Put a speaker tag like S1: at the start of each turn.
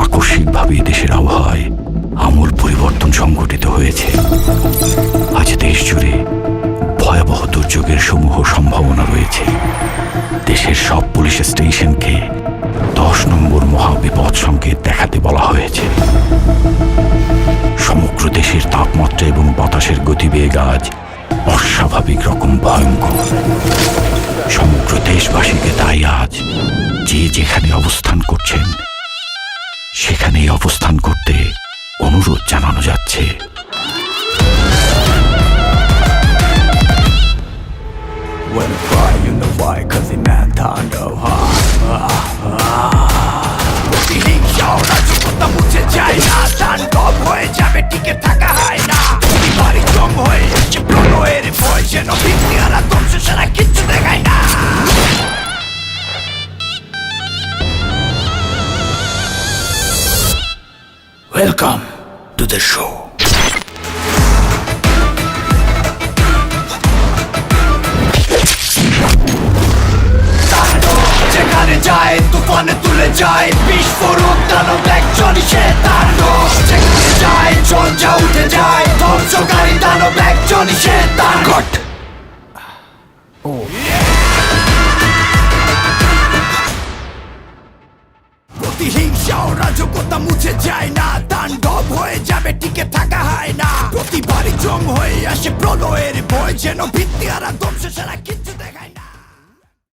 S1: আকস্মিকভাবে দেশের আবহাওয়ায় আমূল পরিবর্তন সংঘটিত হয়েছে। আজ দেশ জুড়ে ভয়াবহ দুর্যোগের সমূহ সম্ভাবনা রয়েছে। দেশের সব পুলিশ স্টেশনকে 10 নম্বর মহাবিপদ সংকেত দেখাতে বলা হয়েছে। সমগ্র দেশের তাপমাত্রা এবং বাতাসের গতিবেগ আজ অস্বাভাবিক রকম ভয়ঙ্কর। সমগ্র দেশবাসীকে তাই আজ যে যেখানে অবস্থান করছেন সেখানেই অবস্থান করতে অনুরোধ জানানো যাচ্ছে।
S2: When I cry, you know why, cause the man can't go high. প্রতিহিংসাওরা যতটা মুছে যায় না, তাণ্ডব হয়ে যাবে, টিকে থাকা হয় না। বাড়ি জম হয়ে এসে প্রলয়ের ভয়, যেন ভিত্তিহারা ধ্বংস ছাড়া কিচ্ছু দেখায় না। Welcome to the show. যেখানে যায় তুফানে তুলে যায়, বিস্ফোরক দানব একজনই সে তাণ্ডব। যেখানে যায় ঝঞ্ঝা উঠে যায়, ধ্বংসকারী দানব একজনই সে তাণ্ডব। প্রতিহিংসা ও রাজকতা মুছে যায় না, তাণ্ডব হয়ে যাবে, টিকে থাকা হয় না। প্রতিবারই জম হয়ে আসে প্রলয়ের ভয়, যেন ভিত্তিহারা ধ্বংস ছাড়া কিচ্ছু দেখায় না।